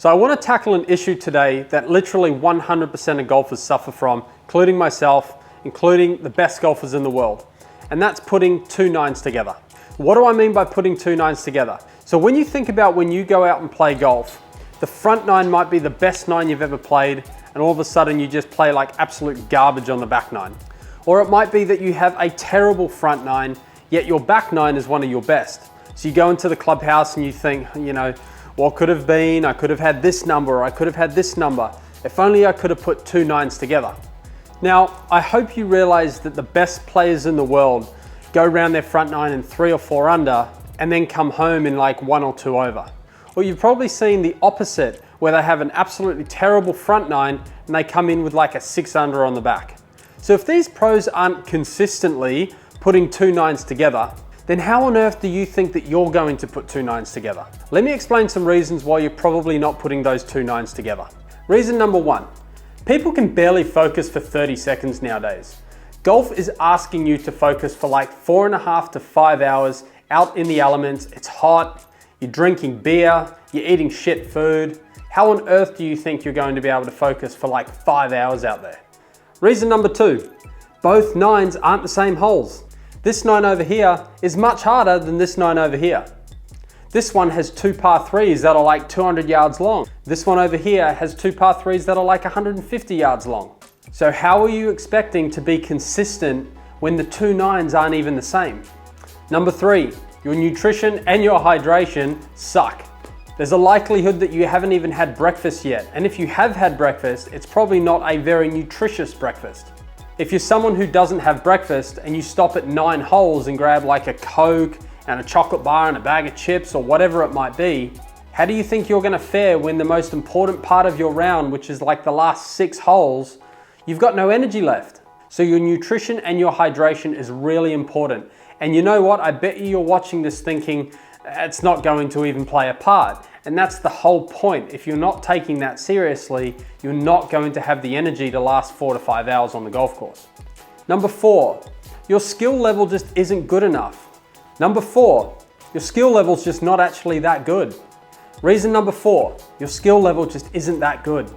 So I want to tackle an issue today that literally 100% of golfers suffer from, including myself, including the best golfers in the world. And that's putting two nines together. What do I mean by putting two nines together? So when you think about when you go out and play golf, the front nine might be the best nine you've ever played, and all of a sudden you just play like absolute garbage on the back nine. Or it might be that you have a terrible front nine, yet your back nine is one of your best. So you go into the clubhouse and you think, you know, what could have been? I could have had this number, or I could have had this number. If only I could have put two nines together. Now, I hope you realize that the best players in the world go around their front nine in 3 or 4 under and then come home in like 1 or 2 over. Or you've probably seen the opposite, where they have an absolutely terrible front nine and they come in with like a 6 under on the back. So if these pros aren't consistently putting two nines together, then how on earth do you think that you're going to put two nines together? Let me explain some reasons why you're probably not putting those two nines together. Reason number 1, people can barely focus for 30 seconds nowadays. Golf is asking you to focus for like 4.5 to 5 hours out in the elements. It's hot, you're drinking beer, you're eating shit food. How on earth do you think you're going to be able to focus for like 5 hours out there? Reason number 2, both nines aren't the same holes. This 9 over here is much harder than this 9 over here. This one has 2 par 3s that are like 200 yards long. This one over here has 2 par 3s that are like 150 yards long. So how are you expecting to be consistent when the two nines aren't even the same? Number 3, your nutrition and your hydration suck. There's a likelihood that you haven't even had breakfast yet. And if you have had breakfast, it's probably not a very nutritious breakfast. If you're someone who doesn't have breakfast and you stop at 9 holes and grab like a Coke and a chocolate bar and a bag of chips or whatever it might be, how do you think you're gonna fare when the most important part of your round, which is like the last 6 holes, you've got no energy left? So your nutrition and your hydration is really important. And you know what? I bet you're watching this thinking, it's not going to even play a part. And that's the whole point. If you're not taking that seriously, you're not going to have the energy to last 4 to 5 hours on the golf course. Number 4, your skill level just isn't good enough. Number 4, your skill level's just not actually that good. Reason number 4, your skill level just isn't that good.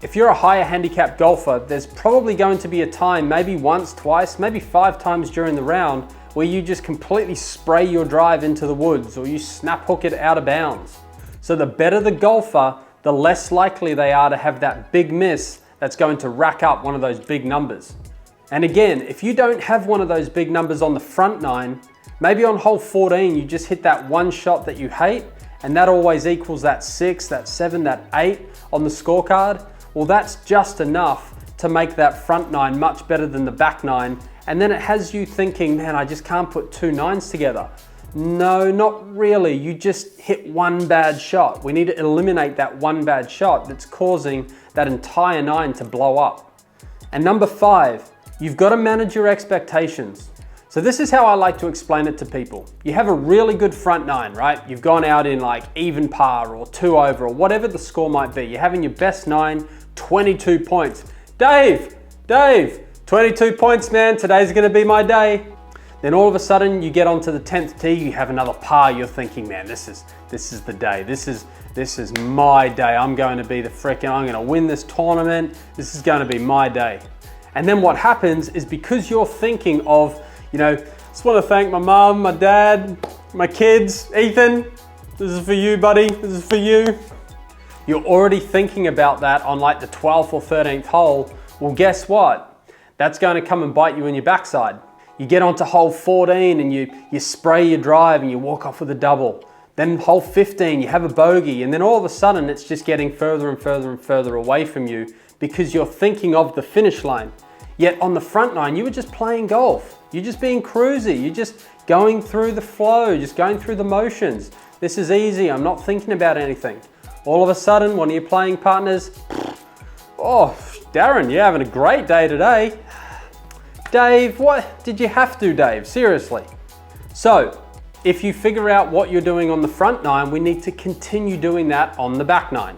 If you're a higher handicap golfer, there's probably going to be a time, maybe once, twice, maybe 5 times during the round, where you just completely spray your drive into the woods or you snap hook it out of bounds. So the better the golfer, the less likely they are to have that big miss that's going to rack up one of those big numbers. And again, if you don't have one of those big numbers on the front nine, maybe on hole 14 you just hit that one shot that you hate, and that always equals that 6, that 7, that 8 on the scorecard. Well, that's just enough to make that front nine much better than the back nine. And then it has you thinking, man, I just can't put two nines together. No, not really. You just hit one bad shot. We need to eliminate that one bad shot that's causing that entire nine to blow up. And number 5, you've got to manage your expectations. So this is how I like to explain it to people. You have a really good front nine, right? You've gone out in like even par or 2 over or whatever the score might be. You're having your best nine, 22 points. Dave, 22 points, man. Today's gonna be my day. Then all of a sudden you get onto the 10th tee, you have another par, you're thinking, man, this is the day. This is my day. I'm going to be the frickin', I'm gonna win this tournament. This is gonna be my day. And then what happens is, because you're thinking of, you know, just wanna thank my mom, my dad, my kids, Ethan, this is for you, buddy, this is for you. You're already thinking about that on like the 12th or 13th hole. Well, guess what? That's going to come and bite you in your backside. You get onto hole 14 and you spray your drive and you walk off with a double. Then hole 15, you have a bogey, and then all of a sudden it's just getting further and further and further away from you because you're thinking of the finish line. Yet on the front nine, you were just playing golf. You're just being cruisy. You're just going through the flow, just going through the motions. This is easy. I'm not thinking about anything. All of a sudden, one of your playing partners, oh, Darren, you're having a great day today. Dave, what did you have to, Dave? Seriously. So, if you figure out what you're doing on the front nine, we need to continue doing that on the back nine.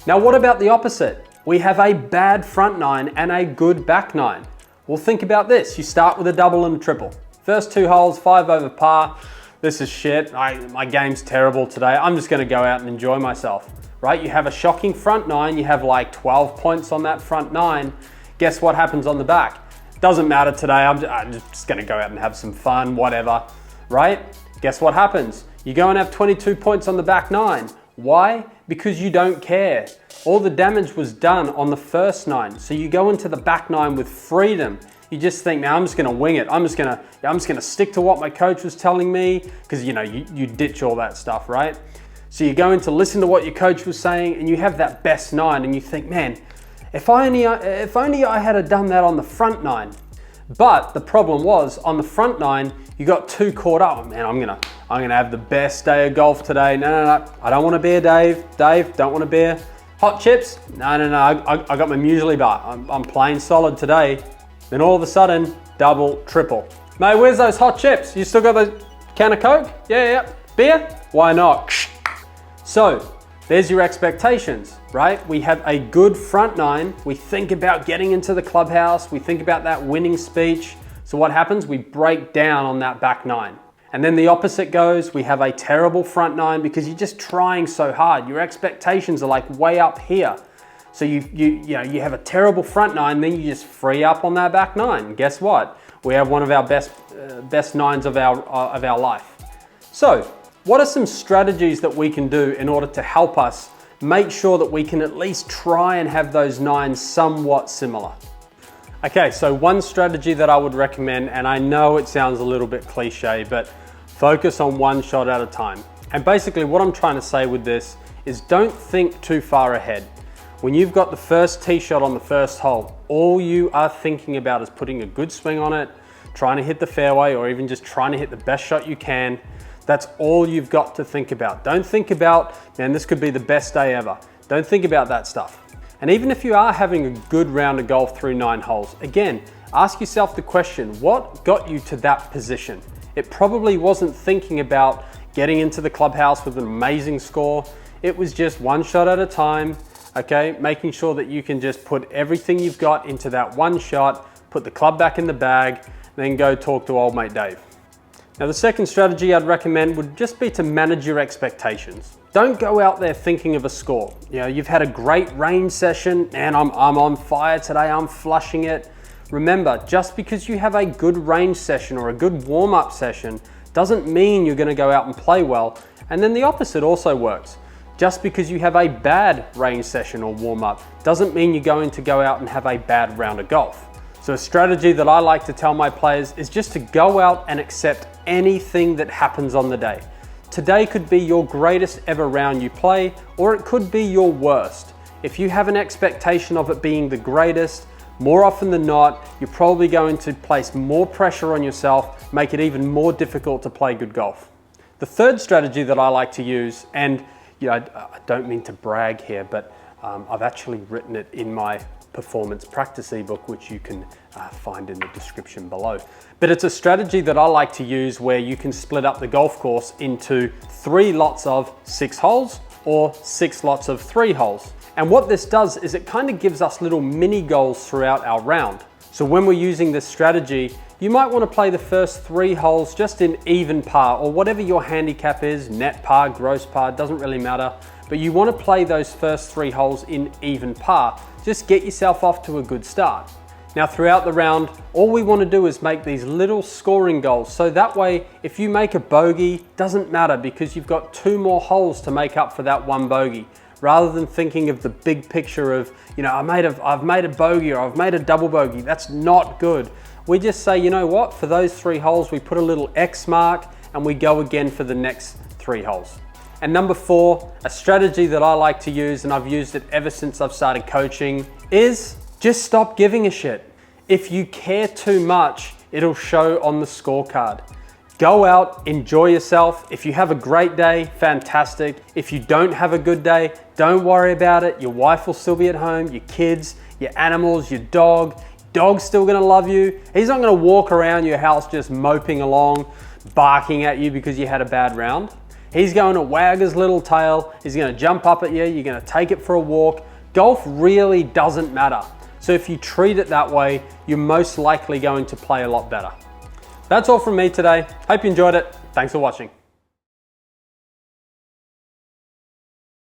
Now, what about the opposite? We have a bad front nine and a good back nine. Well, think about this. You start with a double and a triple. First 2 holes, 5 over par. This is shit. My game's terrible today. I'm just gonna go out and enjoy myself. right? You have a shocking front nine, you have like 12 points on that front nine. Guess what happens on the back? Doesn't matter today, I'm just gonna go out and have some fun, whatever, right? Guess what happens? You go and have 22 points on the back nine. Why? Because you don't care. All the damage was done on the first nine. So you go into the back nine with freedom. You just think, now I'm just gonna wing it. I'm just gonna stick to what my coach was telling me, because you ditch all that stuff, right? So you go in to listen to what your coach was saying, and you have that best nine, and you think, man, if only I had done that on the front nine. But the problem was, on the front nine, you got too caught up. Man, I'm gonna have the best day of golf today. No, I don't want a beer, Dave. Dave, don't want a beer. Hot chips? No, I got my muesli bar. I'm playing solid today. Then all of a sudden, double, triple. Mate, where's those hot chips? You still got the can of Coke? Yeah. Beer? Why not? So, there's your expectations, right? We have a good front nine. We think about getting into the clubhouse. We think about that winning speech. So what happens? We break down on that back nine. And then the opposite goes, we have a terrible front nine because you're just trying so hard. Your expectations are like way up here. So you have a terrible front nine, then you just free up on that back nine. And guess what? We have one of our best nines of our life. So, what are some strategies that we can do in order to help us make sure that we can at least try and have those nines somewhat similar? Okay, so one strategy that I would recommend, and I know it sounds a little bit cliche, but focus on one shot at a time. And basically what I'm trying to say with this is don't think too far ahead. When you've got the first tee shot on the first hole, all you are thinking about is putting a good swing on it, trying to hit the fairway, or even just trying to hit the best shot you can. That's all you've got to think about. Don't think about, man, this could be the best day ever. Don't think about that stuff. And even if you are having a good round of golf through 9 holes, again, ask yourself the question, what got you to that position? It probably wasn't thinking about getting into the clubhouse with an amazing score. It was just one shot at a time, okay? Making sure that you can just put everything you've got into that one shot, put the club back in the bag, then go talk to old mate Dave. Now the second strategy I'd recommend would just be to manage your expectations. Don't go out there thinking of a score. You've had a great range session and I'm on fire today, I'm flushing it. Remember, just because you have a good range session or a good warm-up session doesn't mean you're gonna go out and play well. And then the opposite also works. Just because you have a bad range session or warm-up doesn't mean you're going to go out and have a bad round of golf. So a strategy that I like to tell my players is just to go out and accept anything that happens on the day. Today could be your greatest ever round you play, or it could be your worst. If you have an expectation of it being the greatest, more often than not, you're probably going to place more pressure on yourself, make it even more difficult to play good golf. The third strategy that I like to use, and I don't mean to brag here, but I've actually written it in my performance practice ebook, which you can find in the description below. But it's a strategy that I like to use where you can split up the golf course into 3 lots of 6 holes or 6 lots of 3 holes. And what this does is it kind of gives us little mini goals throughout our round. So when we're using this strategy, you might want to play the first 3 holes just in even par, or whatever your handicap is, net par, gross par, doesn't really matter. But you want to play those first 3 holes in even par. Just get yourself off to a good start. Now throughout the round, all we want to do is make these little scoring goals. So that way, if you make a bogey, doesn't matter because you've got 2 more holes to make up for that 1 bogey. Rather than thinking of the big picture of, I've made a bogey or I've made a double bogey. That's not good. We just say, you know what, for those 3 holes, we put a little X mark and we go again for the next 3 holes. And number 4, a strategy that I like to use, and I've used it ever since I've started coaching, is just stop giving a shit. If you care too much, it'll show on the scorecard. Go out, enjoy yourself. If you have a great day, fantastic. If you don't have a good day, don't worry about it. Your wife will still be at home, your kids, your animals, your dog. Dog's still gonna love you. He's not gonna walk around your house just moping along, barking at you because you had a bad round. He's going to wag his little tail. He's gonna jump up at you. You're gonna take it for a walk. Golf really doesn't matter. So if you treat it that way, you're most likely going to play a lot better. That's all from me today. Hope you enjoyed it. Thanks for watching.